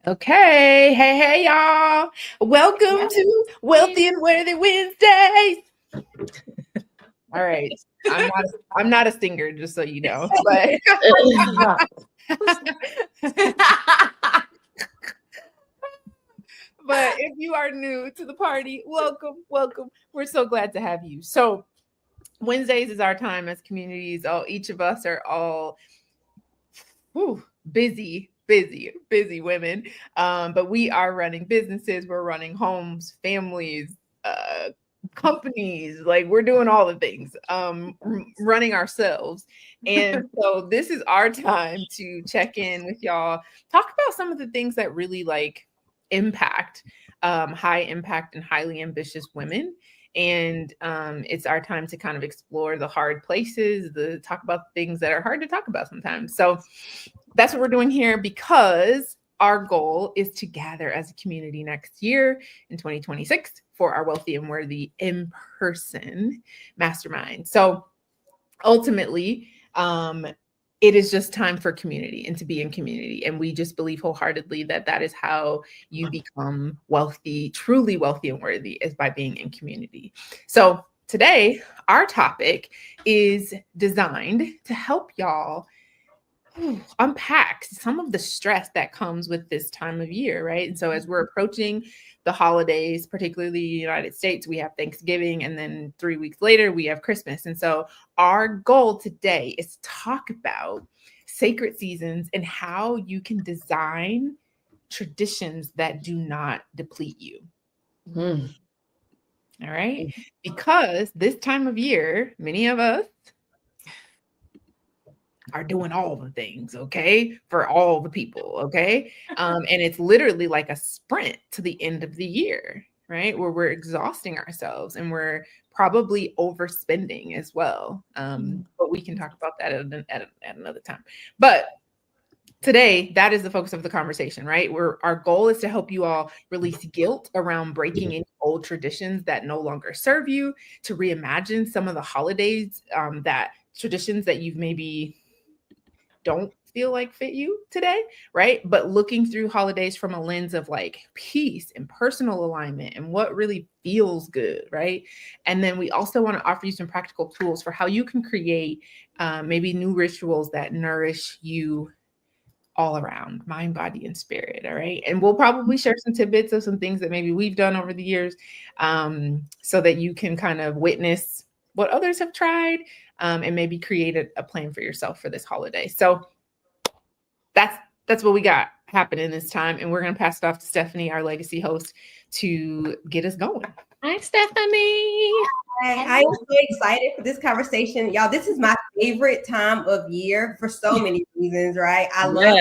Okay. Hey, y'all. Welcome to Wealthy and Worthy Wednesdays. All right. I'm not a singer, just so you know. But but if you are new to the party, welcome. We're so glad to have you. So Wednesdays is our time as communities. Each of us are all busy women. But we are running businesses, we're running homes, families, companies, like we're doing all the things, running ourselves. And so this is our time to check in with y'all, talk about some of the things that really like impact high impact and highly ambitious women. And it's our time to kind of explore the hard places, talk about things that are hard to talk about sometimes. So that's what we're doing here, because our goal is to gather as a community next year in 2026 for our Wealthy and Worthy in-person mastermind. So ultimately, it is just time for community and to be in community. And we just believe wholeheartedly that that is how you become wealthy, truly wealthy and worthy, is by being in community. So today, our topic is designed to help y'all unpack some of the stress that comes with this time of year, right? And so as we're approaching the holidays, particularly the United States, we have Thanksgiving, and then 3 weeks later we have Christmas. And so our goal today is to talk about sacred seasons and how you can design traditions that do not deplete you. All right? Because this time of year, many of us are doing all the things, okay, for all the people, okay? And it's literally like a sprint to the end of the year, right? Where we're exhausting ourselves and we're probably overspending as well. But we can talk about that at another time. But today, that is the focus of the conversation, right? Our goal is to help you all release guilt around breaking any old traditions that no longer serve you, to reimagine some of the holidays, that traditions that you've maybe don't feel like fit you today, right? But looking through holidays from a lens of like peace and personal alignment and what really feels good, right? And then we also want to offer you some practical tools for how you can create maybe new rituals that nourish you all around, mind, body, and spirit. All right. And we'll probably share some tidbits of some things that maybe we've done over the years, so that you can kind of witness what others have tried, and maybe create a plan for yourself for this holiday. So that's what we got happening this time. And we're going to pass it off to Stephanie, our legacy host, to get us going. Hi, Stephanie. Hi, I'm so excited for this conversation. Y'all, this is my favorite time of year for so many reasons, right? I love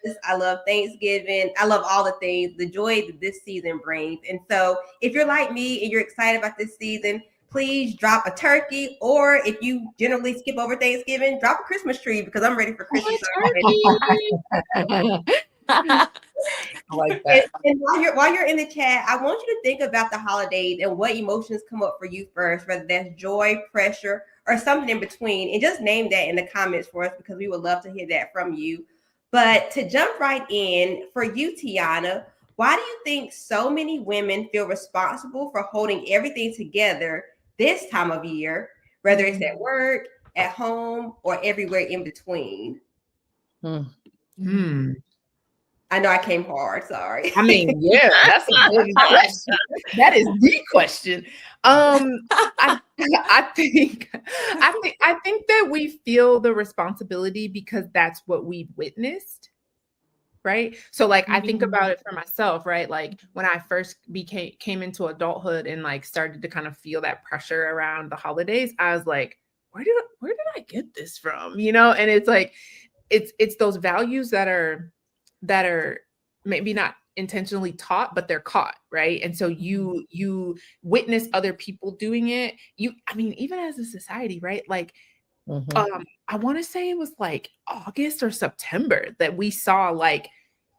this. I love Thanksgiving. I love all the things, the joy that this season brings. And so if you're like me and you're excited about this season, please drop a turkey, or if you generally skip over Thanksgiving, drop a Christmas tree, because I'm ready for Christmas. I like that. And while you're in the chat, I want you to think about the holidays and what emotions come up for you first, whether that's joy, pressure, or something in between. And just name that in the comments for us, because we would love to hear that from you. But to jump right in, for you, Tiana, why do you think so many women feel responsible for holding everything together this time of year, whether it's at work, at home, or everywhere in between? I know I came hard. Sorry. I mean, yeah, that's a good question. That is the question. I think that we feel the responsibility because that's what we've witnessed, right? So like, I think about it for myself, right? Like when I first came into adulthood and like started to kind of feel that pressure around the holidays, I was like, where did I get this from? You know, and it's like, it's those values that are maybe not intentionally taught, but they're caught, right? And so you witness other people doing it. I mean, even as a society, right? Like, I want to say it was like August or September that we saw like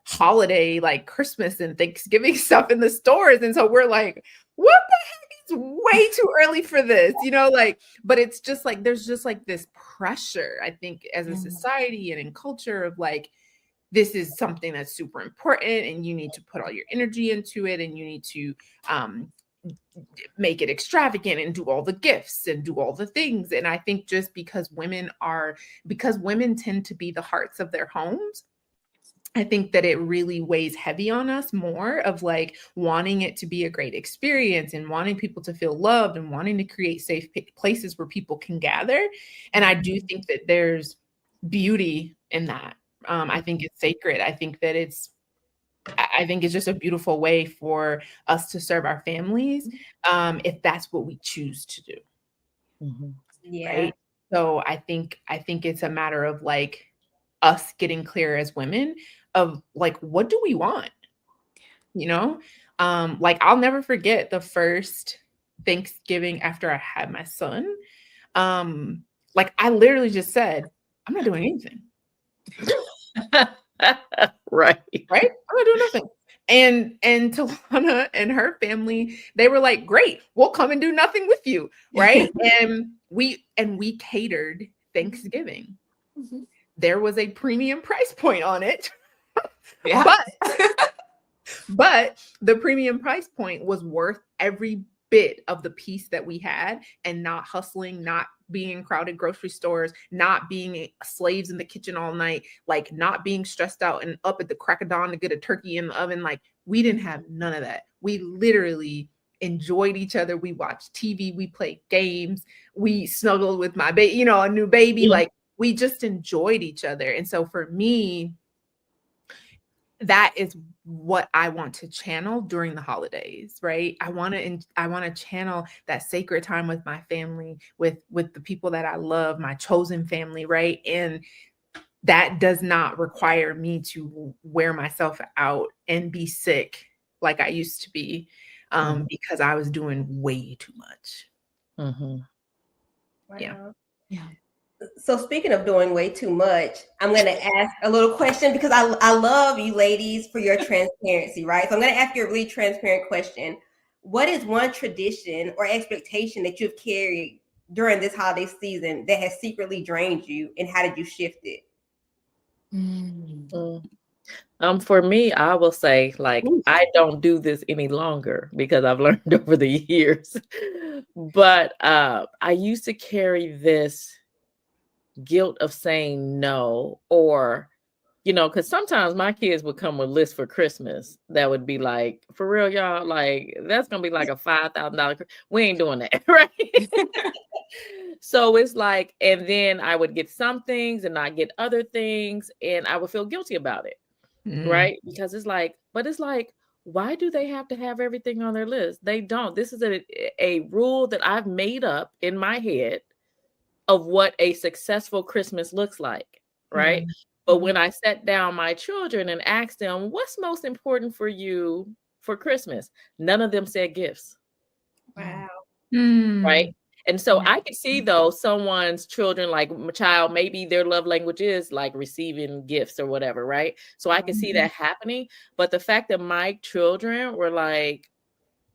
holiday, like Christmas and Thanksgiving stuff in the stores. And so we're like, what the heck? It's way too early for this, you know, like, but it's just like, there's just like this pressure, I think, as a society and in culture of like, this is something that's super important and you need to put all your energy into it, and you need to make it extravagant and do all the gifts and do all the things. And I think just because women tend to be the hearts of their homes, I think that it really weighs heavy on us more of like wanting it to be a great experience and wanting people to feel loved and wanting to create safe places where people can gather. And I do think that there's beauty in that. I think it's sacred. I think it's just a beautiful way for us to serve our families, if that's what we choose to do. Mm-hmm. Yeah. Right. So I think it's a matter of like us getting clear as women of like, what do we want? You know, like I'll never forget the first Thanksgiving after I had my son. Like I literally just said, I'm not doing anything. Right. I'm not doing nothing. And Talana and her family, they were like, great, we'll come and do nothing with you. Right. and we catered Thanksgiving. Mhm. There was a premium price point on it. Yeah. But the premium price point was worth every bit of the piece that we had, and not hustling, not being in crowded grocery stores, not being slaves in the kitchen all night, like not being stressed out and up at the crack of dawn to get a turkey in the oven. Like we didn't have none of that. We literally enjoyed each other. We watched TV, we played games, we snuggled with my baby, a new baby. Yeah. Like we just enjoyed each other. And so for me, that is what I want to channel during the holidays, right? I want to channel that sacred time with my family, with the people that I love, my chosen family, right? And that does not require me to wear myself out and be sick like I used to be, because I was doing way too much. Mm-hmm. Wow. Yeah. So speaking of doing way too much, I'm going to ask a little question because I love you ladies for your transparency, right? So I'm going to ask you a really transparent question. What is one tradition or expectation that you've carried during this holiday season that has secretly drained you, and how did you shift it? For me, I will say, like, I don't do this any longer because I've learned over the years. But I used to carry this guilt of saying no, or, because sometimes my kids would come with lists for Christmas that would be like, for real, y'all, like, that's going to be like a $5,000. We ain't doing that, right? So it's like, and then I would get some things and not get other things, and I would feel guilty about it. Right? Because it's like, why do they have to have everything on their list? They don't. This is a rule that I've made up in my head of what a successful Christmas looks like, right? But when I sat down my children and asked them, what's most important for you for Christmas? None of them said gifts. Wow. Right? And so I could see, though, someone's children, like my child, maybe their love language is like receiving gifts or whatever, right? So I could see that happening. But the fact that my children were like,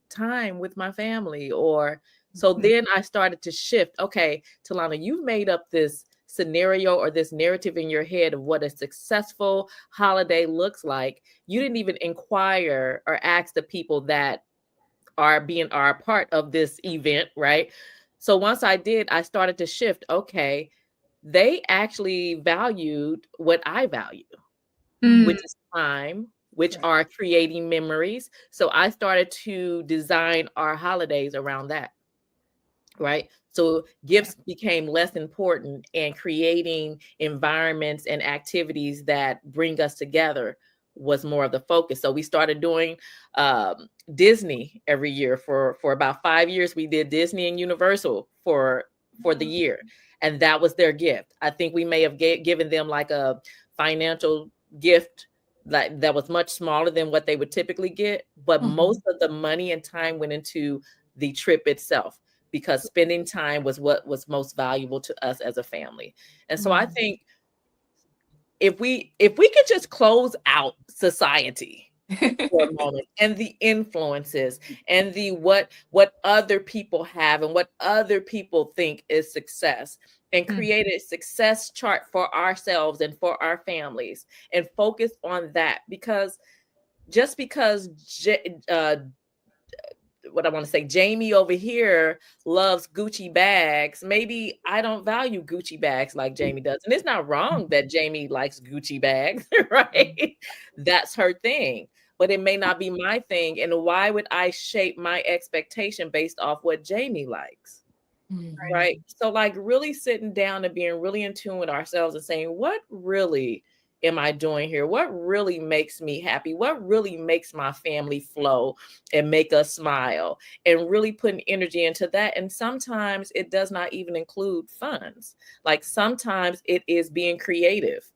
time with my family, or so then I started to shift. Okay, Talana, you've made up this scenario or this narrative in your head of what a successful holiday looks like. You didn't even inquire or ask the people that are a part of this event, right? So once I did, I started to shift. Okay, they actually valued what I value, which is time, which are creating memories. So I started to design our holidays around that, right? So gifts became less important, and creating environments and activities that bring us together was more of the focus. So we started doing Disney every year for about 5 years. We did Disney and Universal for the year, and that was their gift. I think we may have given them like a financial gift like that was much smaller than what they would typically get, but most of the money and time went into the trip itself, because spending time was what was most valuable to us as a family. And so I think if we could just close out society for a moment, and the influences and the what other people have and what other people think is success, and create a success chart for ourselves and for our families and focus on that. Because just because what I want to say, Jamie over here loves Gucci bags, maybe I don't value Gucci bags like Jamie does. And it's not wrong that Jamie likes Gucci bags, right? That's her thing. But it may not be my thing. And why would I shape my expectation based off what Jamie likes? Right. So like really sitting down and being really in tune with ourselves and saying, what really am I doing here? What really makes me happy? What really makes my family flow and make us smile, and really putting energy into that. And sometimes it does not even include funds. Like sometimes it is being creative,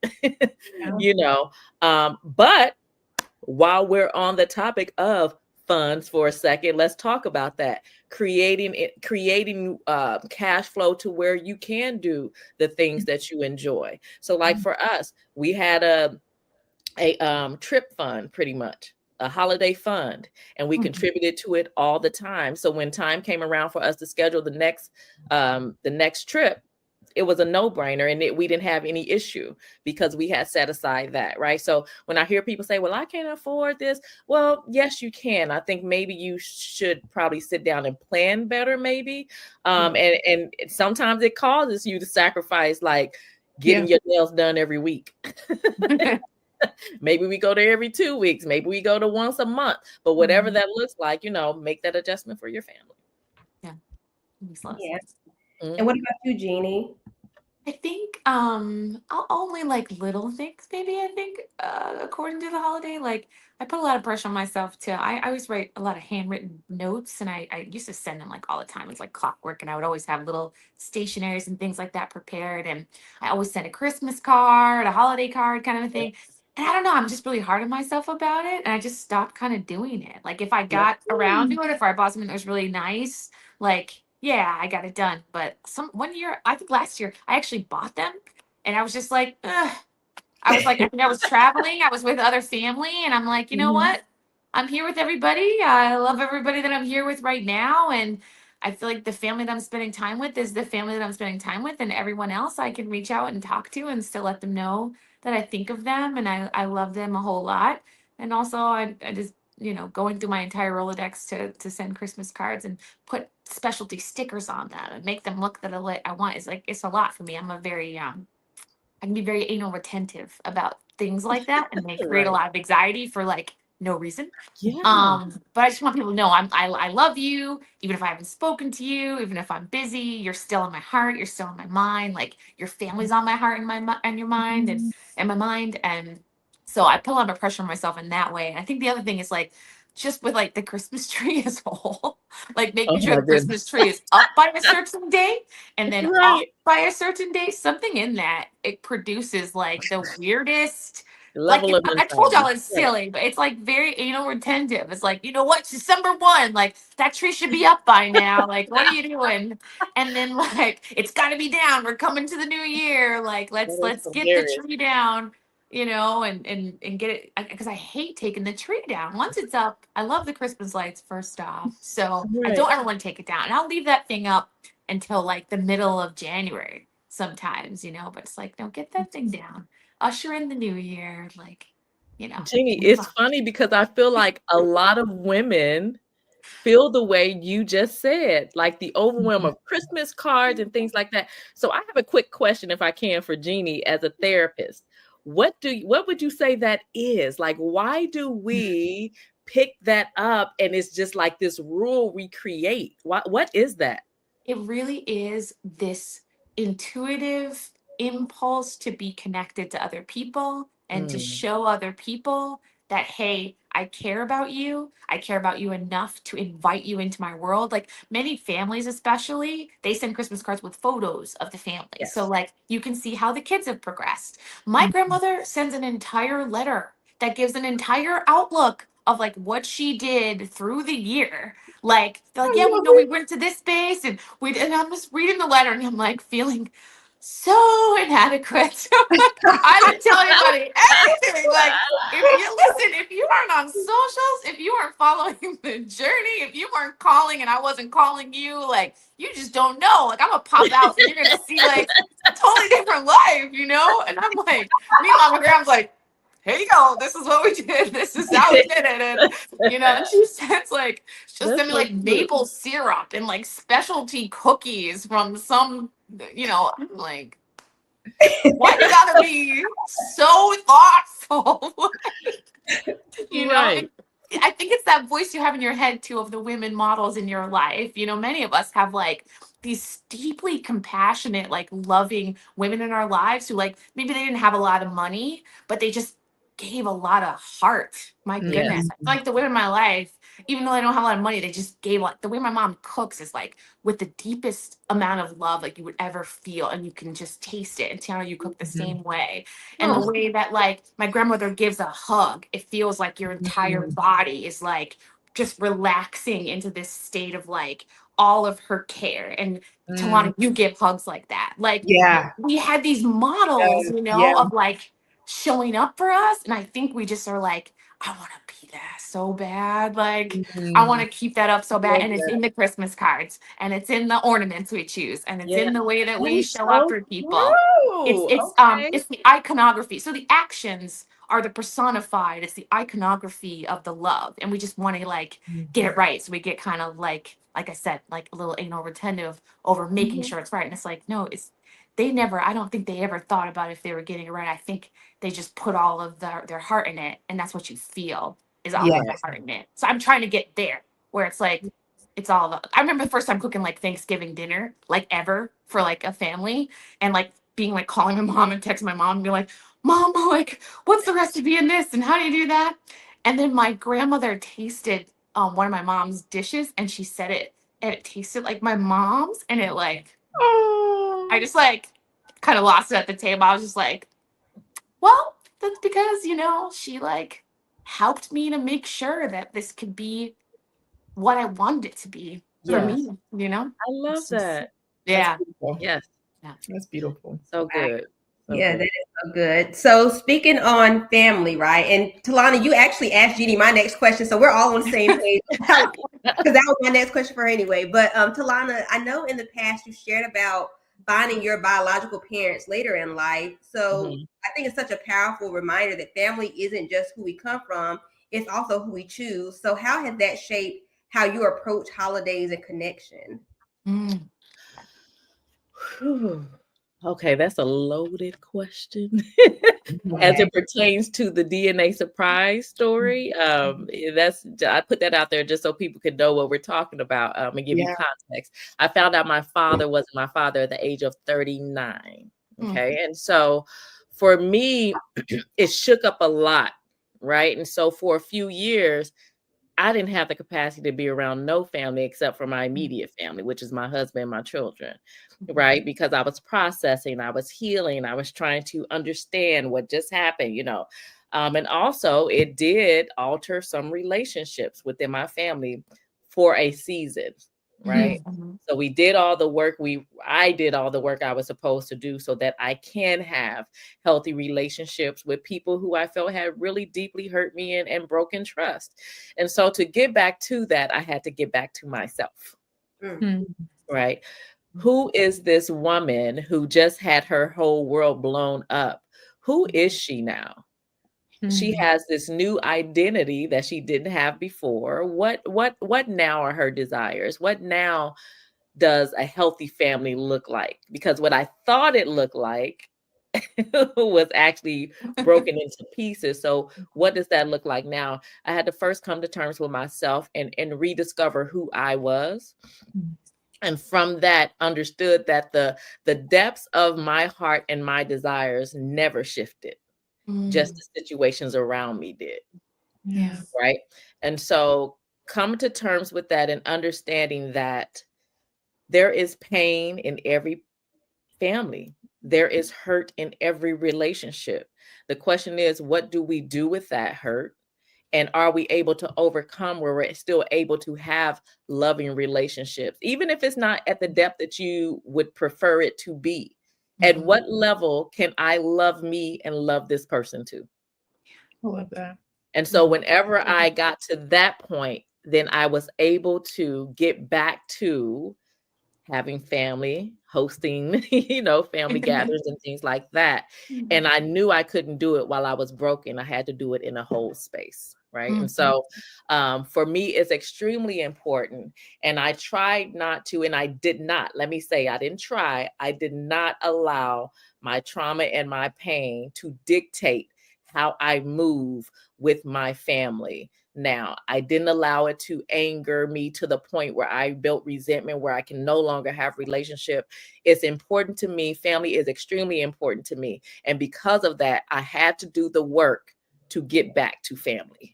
you know. But while we're on the topic of funds for a second, let's talk about that. Creating cash flow to where you can do the things that you enjoy. So like for us, we had a trip fund, pretty much a holiday fund, and we contributed to it all the time. So when time came around for us to schedule the next trip, it was a no-brainer, and we didn't have any issue because we had set aside that, right? So when I hear people say, well, I can't afford this. Well, yes, you can. I think maybe you should probably sit down and plan better, maybe. And sometimes it causes you to sacrifice, like getting your nails done every week. Maybe we go there every 2 weeks. Maybe we go to once a month. But whatever that looks like, make that adjustment for your family. Yeah. Yeah. And what about you, Jeannie? I think I'll only like little things, maybe. I think according to the holiday, like I put a lot of pressure on myself to I always write a lot of handwritten notes, and I used to send them like all the time. It's like clockwork, and I would always have little stationaries and things like that prepared. And I always sent a Christmas card, a holiday card kind of a thing. And I don't know, I'm just really hard on myself about it. And I just stopped kind of doing it. Like if I got around to it, if I bought something that was really nice, like yeah, I got it done. But one year, I think last year, I actually bought them, and I was just like, ugh. I was like, I think I was traveling. I was with other family, and I'm like, you know what? I'm here with everybody. I love everybody that I'm here with right now, and I feel like the family that I'm spending time with is the family that I'm spending time with, and everyone else I can reach out and talk to and still let them know that I think of them and I love them a whole lot. And also, I just going through my entire Rolodex to send Christmas cards and put specialty stickers on them and make them look that I want. It's a lot for me. I'm a very I can be very anal retentive about things like that, and they create a lot of anxiety for like no reason. But I just want people to know I love you, even if I haven't spoken to you, even if I'm busy, you're still in my heart, you're still in my mind. Like your family's on my heart and your mind and my mind. And so I put a lot of pressure on myself in that way. And I think the other thing is like just with like the Christmas tree as a whole, like making sure the Christmas tree is up by a certain day and then off by a certain day. Something in that it produces like the weirdest level of I told y'all it's silly, but it's like very anal retentive. It's like, you know what, December 1, like that tree should be up by now. Like, what are you doing? And then like it's gotta be down. We're coming to the new year. Like, let's get the tree down. And get it, because I hate taking the tree down. Once it's up, I love the Christmas lights first off. So I don't ever want to take it down. And I'll leave that thing up until like the middle of January sometimes, but it's like, no, get that thing down. Usher in the new year, like, Jeannie, it's funny because I feel like a lot of women feel the way you just said, like the overwhelm of Christmas cards and things like that. So I have a quick question, if I can, for Jeannie as a therapist. What would you say that is? Like, why do we pick that up and it's just like this rule we create? What is that? It really is this intuitive impulse to be connected to other people and to show other people that, hey, I care about you. I care about you enough to invite you into my world. Like many families, especially, they send Christmas cards with photos of the family. Yes. So like you can see how the kids have progressed. My grandmother sends an entire letter that gives an entire outlook of like what she did through the year. Like, they're like, yeah, we know we went to this space and I'm just reading the letter and I'm like feeling so inadequate. I didn't tell anybody everything. Like, if you are on socials, if you weren't following the journey, if you weren't calling and I wasn't calling you, like, you just don't know. Like, I'm gonna pop out and you're gonna see like a totally different life, you know? And I'm like, meanwhile, my grandma's like, here you go. This is what we did. This is how we did it. And, you know, and she sends like, she'll send me like maple syrup and like specialty cookies from some, you know, I'm like, why you gotta be so thoughtful? You know, Right. I think it's that voice you have in your head too of the women models in your life. You know, many of us have like these deeply compassionate, like loving women in our lives who like maybe they didn't have a lot of money, but they just gave a lot of heart. My goodness. Yes. I feel like the women in my life, even though they don't have a lot of money, they just gave like the way my mom cooks is like with the deepest amount of love like you would ever feel, and you can just taste it. And Tiana, you cook the same way. And the way that like my grandmother gives a hug, it feels like your entire body is like just relaxing into this state of like all of her care. And Talana, you give hugs like that. Like Yeah. we had these models, you know, Yeah. of like showing up for us. And I think we just are like, I want to be that so bad. Like I want to keep that up so bad. And it's in the Christmas cards, and it's in the ornaments we choose, and it's in the way that we show up for people. It's the iconography. So the actions are the personified. It's the iconography of the love, and we just want to like get it right. So we get kind of like I said, like a little anal retentive over making sure it's right. And it's like, no, it's they never. I don't think they ever thought about if they were getting it right. I think they just put all of their heart in it, and that's what you feel is all of the heart in it. So I'm trying to get there where it's like it's all the. I remember the first time cooking like Thanksgiving dinner, like ever for like a family, and like being like calling my mom and texting my mom and be like, Mom, like, what's the recipe in this? And how do you do that? And then my grandmother tasted one of my mom's dishes, and she said it, and it tasted like my mom's. And it like, I just like kind of lost it at the table. I was just like, well, that's because, you know, she like helped me to make sure that this could be what I wanted it to be for me, you know? I love that. Yeah. Yes. Yeah. That's beautiful. So good. That is so good. So speaking on family, right? And Talana, you actually asked Jeannie my next question, so we're all on the same page because that was my next question for her anyway. But Talana, I know in the past you shared about finding your biological parents later in life. So I think it's such a powerful reminder that family isn't just who we come from, it's also who we choose. So how has that shaped how you approach holidays and connection? Okay, that's a loaded question. As it pertains to the DNA surprise story, I put that out there just so people could know what we're talking about and give you context. I found out my father wasn't my father at the age of 39. Okay, and so for me, it shook up a lot, right? And so for a few years, I didn't have the capacity to be around no family except for my immediate family, which is my husband and my children, right? Because I was processing, I was healing, I was trying to understand what just happened, you know. And also it did alter some relationships within my family for a season, right? So we did all the work. I did all the work I was supposed to do so that I can have healthy relationships with people who I felt had really deeply hurt me and broken trust. And so to get back to that, I had to get back to myself, right? Who is this woman who just had her whole world blown up? Who is she now? She has this new identity that she didn't have before. What now are her desires? What now does a healthy family look like? Because what I thought it looked like was actually broken into pieces. So what does that look like now? I had to first come to terms with myself and rediscover who I was. And from that, understood that the depths of my heart and my desires never shifted. Just the situations around me did. Yeah. Right. And so come to terms with that and understanding that there is pain in every family. There is hurt in every relationship. The question is, what do we do with that hurt? And are we able to overcome where we're still able to have loving relationships, even if it's not at the depth that you would prefer it to be? At what level can I love me and love this person too? I love that. And so whenever I got to that point, then I was able to get back to having family, hosting, family gatherings and things like that. And I knew I couldn't do it while I was broken. I had to do it in a whole space. Right. And so for me, it's extremely important. And I tried not to, and I did not, let me say, I didn't try. I did not allow my trauma and my pain to dictate how I move with my family. Now, I didn't allow it to anger me to the point where I built resentment, where I can no longer have relationship. It's important to me. Family is extremely important to me. And because of that, I had to do the work to get back to family.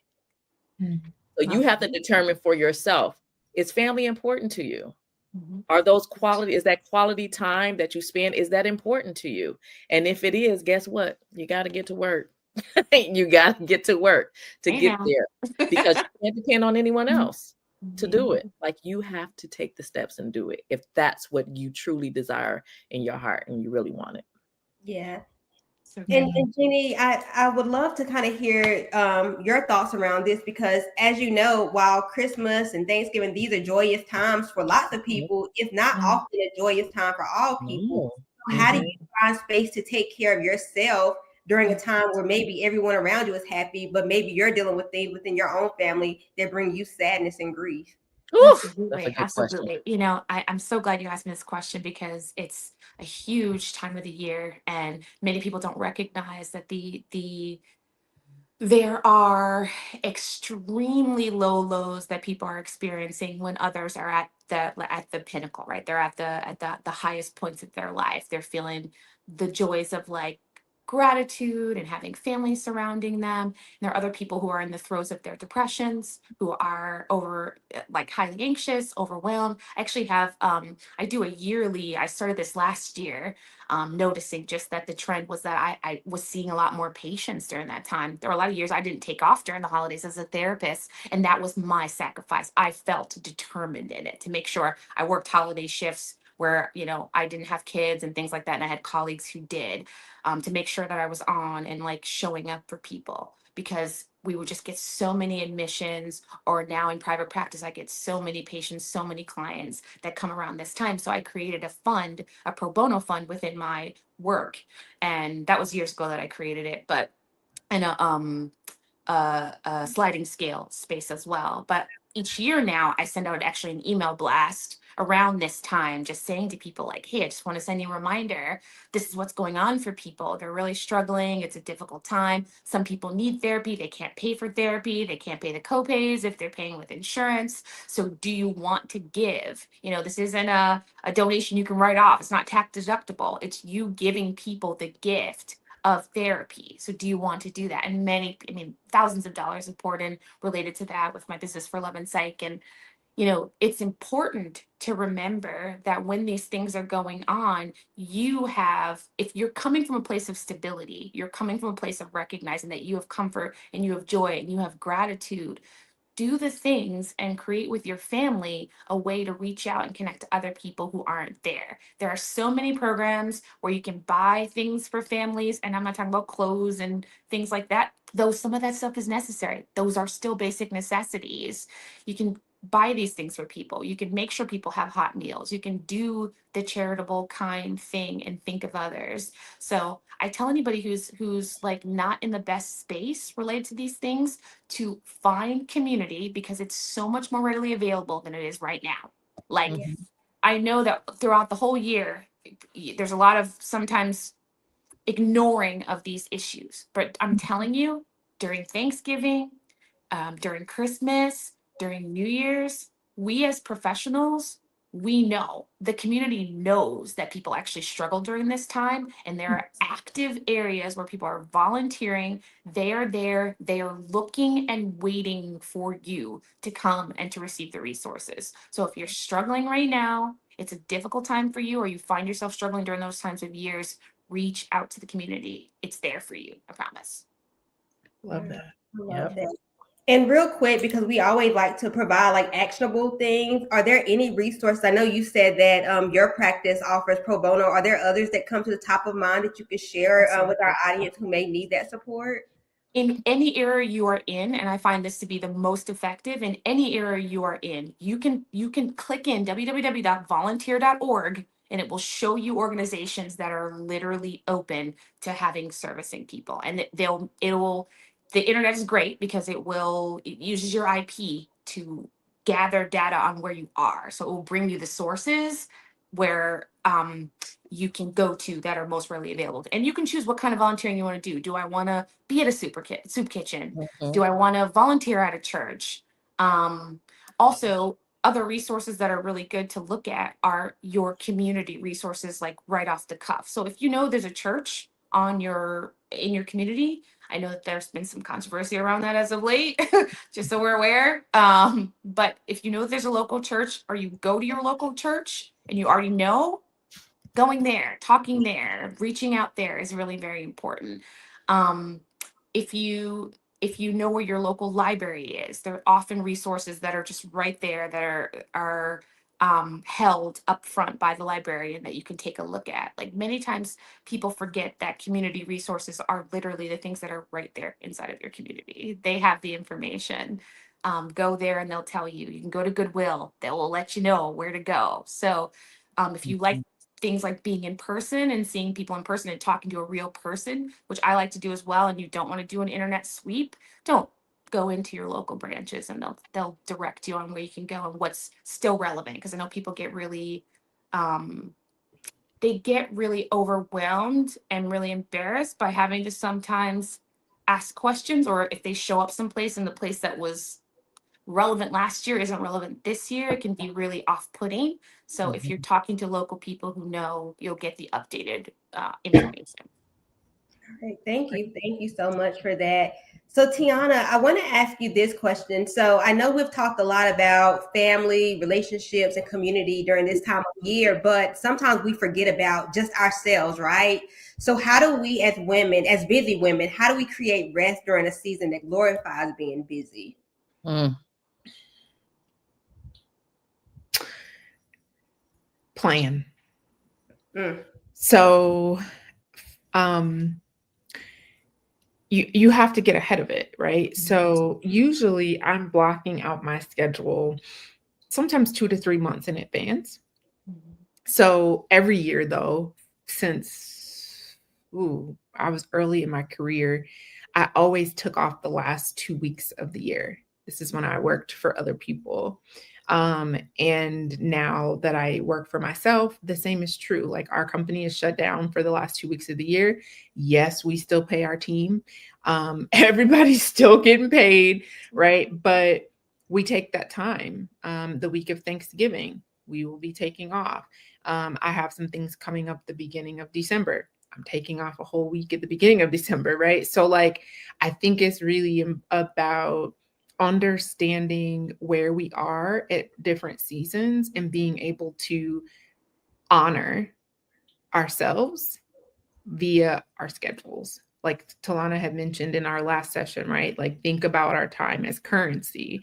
So you have to determine for yourself, is family important to you? Are those is that quality time that you spend, is that important to you? And if it is, guess what? You got to get to work. You got to get to work to get there, because you can't depend on anyone else to do it. Like, you have to take the steps and do it if that's what you truly desire in your heart and you really want it. Yeah. And Jeannie, I would love to kind of hear your thoughts around this, because as you know, while Christmas and Thanksgiving, these are joyous times for lots of people, it's not often a joyous time for all people. So how do you find space to take care of yourself during a time where maybe everyone around you is happy, but maybe you're dealing with things within your own family that bring you sadness and grief? Absolutely. I'm so glad you asked me this question, because it's a huge time of the year, and many people don't recognize that there are extremely low lows that people are experiencing when others are at the pinnacle, right? They're at the highest points of their life. They're feeling the joys of like gratitude and having family surrounding them. And there are other people who are in the throes of their depressions, who are highly anxious, overwhelmed. I actually have I do I started this last year, noticing just that the trend was that I was seeing a lot more patients during that time. There were a lot of years I didn't take off during the holidays as a therapist, and that was my sacrifice. I felt determined in it to make sure I worked holiday shifts where I didn't have kids and things like that, and I had colleagues who did, to make sure that I was on and like showing up for people, because we would just get so many admissions, or now in private practice, I get so many patients, so many clients that come around this time. So I created a pro bono fund within my work. And that was years ago that I created it, but in a sliding scale space as well. But each year now, I send out actually an email blast around this time, just saying to people like, hey, I just want to send you a reminder. This is what's going on for people. They're really struggling. It's a difficult time. Some people need therapy. They can't pay for therapy. They can't pay the copays if they're paying with insurance. So do you want to give? This isn't a donation you can write off. It's not tax deductible. It's you giving people the gift of therapy. So do you want to do that? And thousands of dollars have poured in related to that with my business for Love and Psych. And it's important to remember that when these things are going on, if you're coming from a place of stability, you're coming from a place of recognizing that you have comfort and you have joy and you have gratitude. Do the things and create with your family a way to reach out and connect to other people who aren't there. There are so many programs where you can buy things for families, and I'm not talking about clothes and things like that, though some of that stuff is necessary. Those are still basic necessities. You can buy these things for people. You can make sure people have hot meals. You can do the charitable kind thing and think of others. So I tell anybody who's like not in the best space related to these things to find community, because it's so much more readily available than it is right now. Like, I know that throughout the whole year, there's a lot of sometimes ignoring of these issues, but I'm telling you, during Thanksgiving, during Christmas, during New Year's, we as professionals, we know, the community knows that people actually struggle during this time. And there are active areas where people are volunteering. They are there. They are looking and waiting for you to come and to receive the resources. So if you're struggling right now, it's a difficult time for you, or you find yourself struggling during those times of years, reach out to the community. It's there for you. I promise. Love that. Love that. And real quick, because we always like to provide like actionable things, are there any resources? I know you said that your practice offers pro bono. Are there others that come to the top of mind that you could share with our audience who may need that support? in any area you are in, and I find this to be the most effective in any area you are in, you can click in www.volunteer.org and it will show you organizations that are literally open to having servicing people. And the internet is great because it uses your IP to gather data on where you are. So it will bring you the sources where you can go to that are most readily available. And you can choose what kind of volunteering you want to do. Do I want to be at a soup kitchen? Do I want to volunteer at a church? Also, other resources that are really good to look at are your community resources, like right off the cuff. So if you know there's a church in your community, I know that there's been some controversy around that as of late, just so we're aware. But if you know there's a local church, or you go to your local church and you already know, going there, talking there, reaching out there is really very important. If you know where your local library is, there are often resources that are just right there that are held up front by the librarian that you can take a look at. Like, many times people forget that community resources are literally the things that are right there inside of your community. They have the information. Go there and they'll tell you. You can go to Goodwill. They will let you know where to go. So if you like things like being in person and seeing people in person and talking to a real person, which I like to do as well, and you don't want to do an internet sweep, don't go into your local branches, and they'll direct you on where you can go and what's still relevant. Because I know people get really overwhelmed and really embarrassed by having to sometimes ask questions, or if they show up someplace and the place that was relevant last year isn't relevant this year, it can be really off-putting. So if you're talking to local people who know, you'll get the updated information. All right, thank you so much for that. So Tiana, I want to ask you this question. So I know we've talked a lot about family, relationships, and community during this time of year, but sometimes we forget about just ourselves, right? So how do we, as women, as busy women, how do we create rest during a season that glorifies being busy? Plan. So you have to get ahead of it, right? So usually I'm blocking out my schedule sometimes 2 to 3 months in advance. So every year, though, since I was early in my career, I always took off the last 2 weeks of the year. This is when I worked for other people. And now that I work for myself, the same is true. Like, our company is shut down for the last 2 weeks of the year. Yes, we still pay our team. Everybody's still getting paid, right? But we take that time. The week of Thanksgiving, we will be taking off. I have some things coming up the beginning of December. I'm taking off a whole week at the beginning of December, right? So, like, I think it's really about understanding where we are at different seasons and being able to honor ourselves via our schedules. Like Talana had mentioned in our last session, right? Like, think about our time as currency.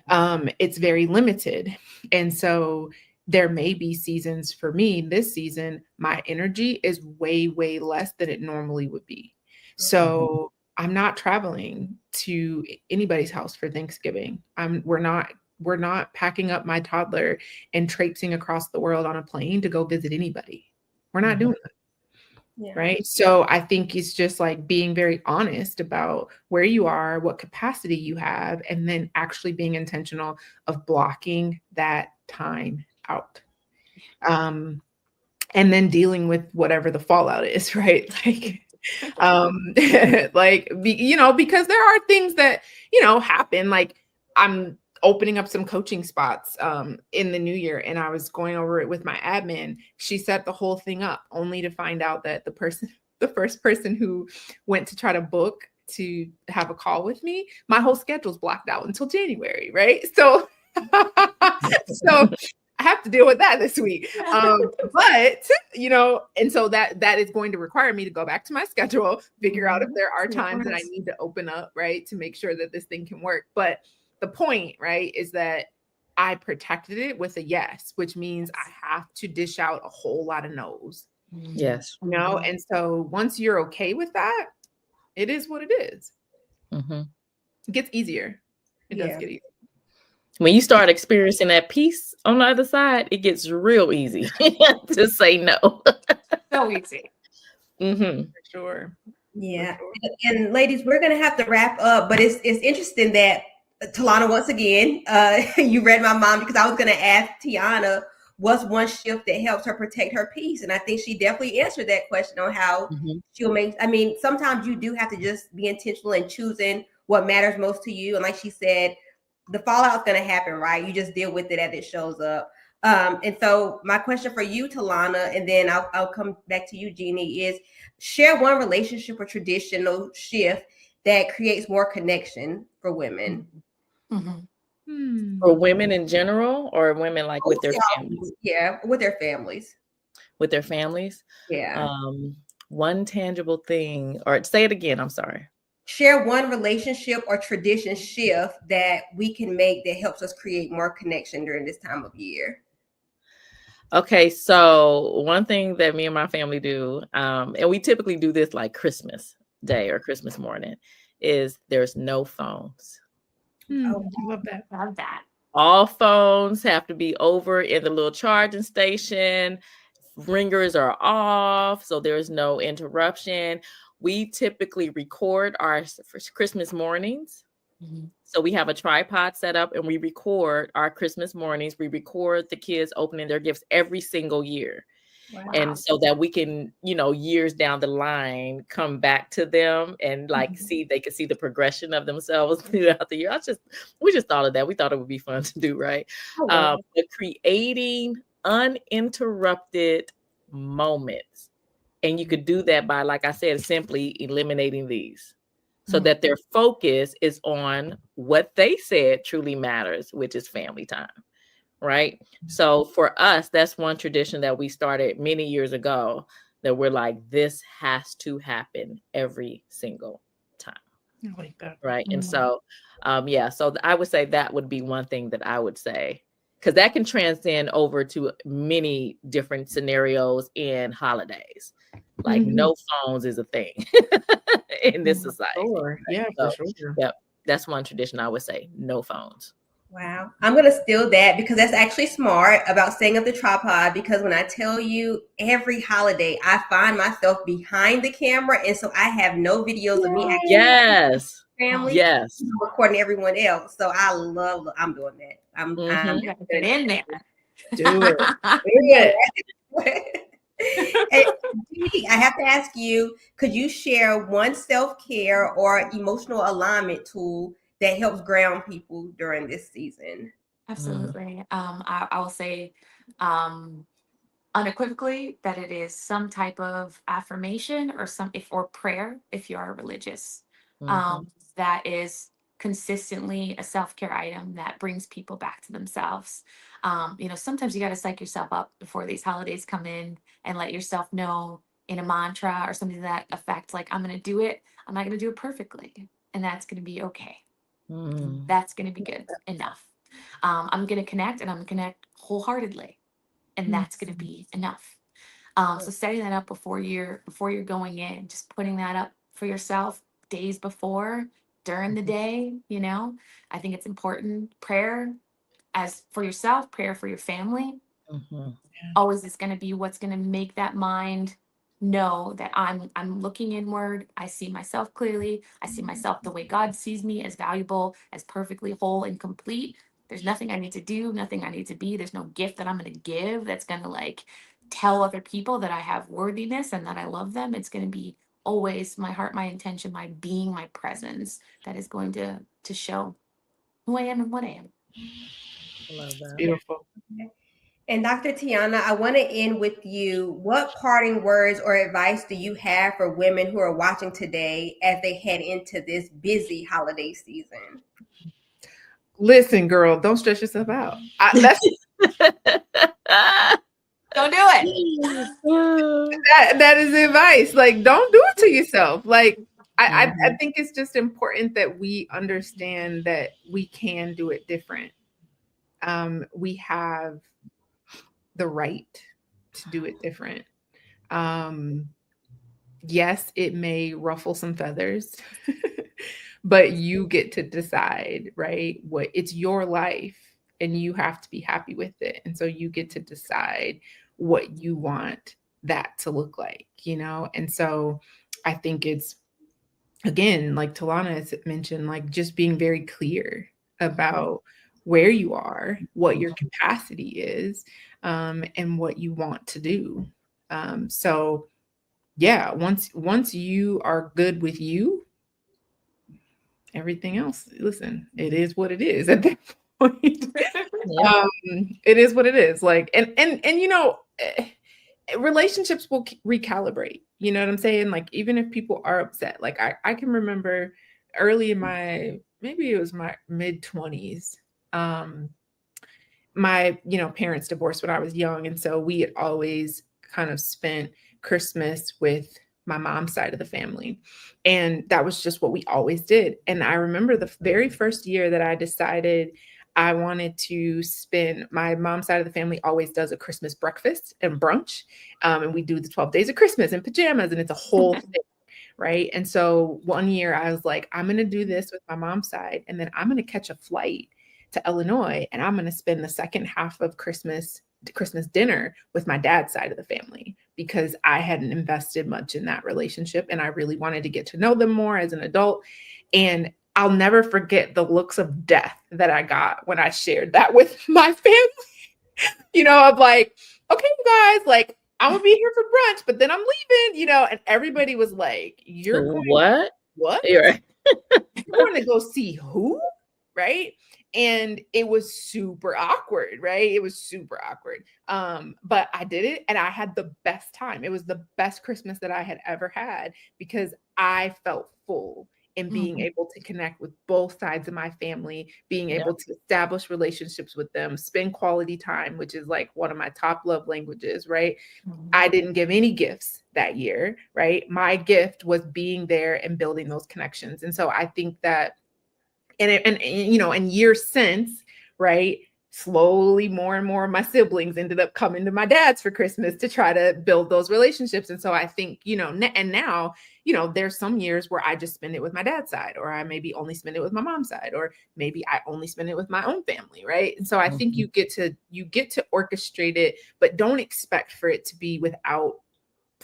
It's very limited. And so there may be seasons for me this season, my energy is way, way less than it normally would be. So I'm not traveling to anybody's house for Thanksgiving. We're not packing up my toddler and traipsing across the world on a plane to go visit anybody. We're not doing that. Yeah. Right. So I think it's just like being very honest about where you are, what capacity you have, and then actually being intentional of blocking that time out. And then dealing with whatever the fallout is, right? Like, because there are things that, happen. Like, I'm opening up some coaching spots in the new year, and I was going over it with my admin. She set the whole thing up only to find out that the first person who went to try to book to have a call with me, my whole schedule's blocked out until January, right? So I have to deal with that this week. But, and so that is going to require me to go back to my schedule, figure out if there are times that I need to open up, right, to make sure that this thing can work. But the point, right, is that I protected it with a yes, which means I have to dish out a whole lot of no's. Yes. And so once you're okay with that, it is what it is. It gets easier. It does Yeah. get easier. When you start experiencing that peace on the other side, it gets real easy to say no. So easy. For sure. Yeah. For sure. And ladies, we're gonna have to wrap up, but it's interesting that Talana, once again, you read my mind, because I was gonna ask Tiana what's one shift that helps her protect her peace. And I think she definitely answered that question on how she'll make, I mean, sometimes you do have to just be intentional in choosing what matters most to you. And like she said, the fallout's gonna happen, right? You just deal with it as it shows up. And so my question for you, Talana, and then I'll come back to you, Jeannie, is share one relationship or traditional shift that creates more connection for women. For women in general, or women like with their families? Yeah, with their families. With their families? Yeah. One tangible thing, or say it again, I'm sorry. Share one relationship or tradition shift that we can make that helps us create more connection during this time of year. Okay, so one thing that me and my family do, and we typically do this like Christmas Day or Christmas morning, is there's no phones. Oh, I love that. Love that. All phones have to be over in the little charging station. Ringers are off, so there's no interruption. We typically record our Christmas mornings. So we have a tripod set up and we record our Christmas mornings. We record the kids opening their gifts every single year. Wow. And so that we can, years down the line, come back to them and they can see the progression of themselves throughout the year. We just thought of that. We thought it would be fun to do, right? But creating uninterrupted moments. And you could do that by, like I said, simply eliminating these so that their focus is on what they said truly matters, which is family time, right? So for us, that's one tradition that we started many years ago that we're like, this has to happen every single time. I like that. Right. And so, so I would say that would be one thing that I would say, because that can transcend over to many different scenarios in holidays. Like no phones is a thing in this society. Sure. Right? Yeah, so, for sure. Yep. That's one tradition I would say, no phones. Wow. I'm going to steal that because that's actually smart about staying up the tripod, because when I tell you every holiday, I find myself behind the camera. And so I have no videos of me actually family recording everyone else. So I'm doing that. I'm get in there. Do it. Hey, I have to ask you, could you share one self-care or emotional alignment tool that helps ground people during this season? Absolutely. I will say unequivocally that it is some type of affirmation or prayer if you are religious. That is consistently a self-care item that brings people back to themselves. Sometimes you got to psych yourself up before these holidays come in and let yourself know in a mantra or something to that effect, like, I'm going to do it. I'm not going to do it perfectly. And that's going to be okay. That's going to be good enough. I'm going to connect, and I'm going to connect wholeheartedly. And that's going to be enough. So setting that up before you're going in, just putting that up for yourself days before, during the day, I think it's important. Prayer as for yourself, prayer for your family, always is going to be what's going to make that mind know that I'm looking inward. I see myself clearly. I see myself the way God sees me, as valuable, as perfectly whole and complete. There's nothing I need to do, nothing I need to be. There's no gift that I'm going to give that's going to tell other people that I have worthiness and that I love them. It's going to be always my heart, my intention, my being, my presence that is going to show who I am and what I am. I love that. Beautiful. And Dr. Tiana, I want to end with you. What parting words or advice do you have for women who are watching today as they head into this busy holiday season? Listen, girl, don't stress yourself out. Don't do it. That is advice. Don't do it to yourself. I think it's just important that we understand that we can do it different. We have the right to do it different. Yes, it may ruffle some feathers, but you get to decide, right? What it's your life and you have to be happy with it. And so you get to decide what you want that to look like, you know? And so I think it's, again, like Talana has mentioned, like just being very clear about where you are, what your capacity is, and what you want to do. So yeah, once you are good with you, everything else, listen, it is what it is at that point. Yeah. It is what it is. Like, and you know, relationships will recalibrate. You know what I'm saying? Like, even if people are upset, like I can remember early in my, maybe it was my mid 20s. My, you know, parents divorced when I was young. And so we had always kind of spent Christmas with my mom's side of the family. And that was just what we always did. And I remember the very first year that I decided I wanted to spend, my mom's side of the family always does a Christmas breakfast and brunch. And we do the 12 days of Christmas in pajamas, and it's a whole thing. Right. And so one year I was like, I'm going to do this with my mom's side, and then I'm going to catch a flight to Illinois, and I'm going to spend the second half of Christmas dinner with my dad's side of the family, because I hadn't invested much in that relationship and I really wanted to get to know them more as an adult. And I'll never forget the looks of death that I got when I shared that with my family. You know, I'm like, okay, you guys, like, I'm gonna be here for brunch, but then I'm leaving, you know, and everybody was like, you're going, What? what? You're right. You're going to go see who? Right. And it was super awkward, right? It was super awkward. But I did it and I had the best time. It was the best Christmas that I had ever had, because I felt full in being able to connect with both sides of my family, being able to establish relationships with them, spend quality time, which is like one of my top love languages, right? I didn't give any gifts that year, right? My gift was being there and building those connections. And so I think that, and you know, in years since, right, slowly more and more of my siblings ended up coming to my dad's for Christmas to try to build those relationships. And so I think, you know, and now, you know, there's some years where I just spend it with my dad's side, or I maybe only spend it with my mom's side, or maybe I only spend it with my own family, right? And so I think you get to orchestrate it, but don't expect for it to be without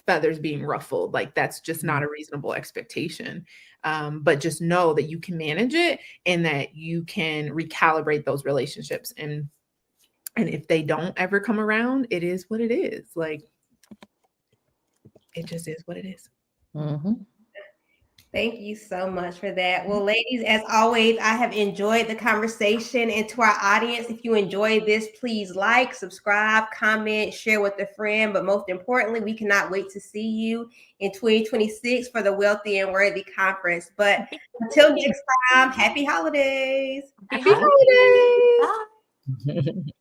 feathers being ruffled. Like, that's just not a reasonable expectation. But just know that you can manage it and that you can recalibrate those relationships. And if they don't ever come around, it is what it is. Like, it just is what it is. Thank you so much for that. Well, ladies, as always, I have enjoyed the conversation. And to our audience, if you enjoyed this, please like, subscribe, comment, share with a friend. But most importantly, we cannot wait to see you in 2026 for the Wealthy and Worthy Conference. But until next time, happy holidays. Happy holidays. Bye.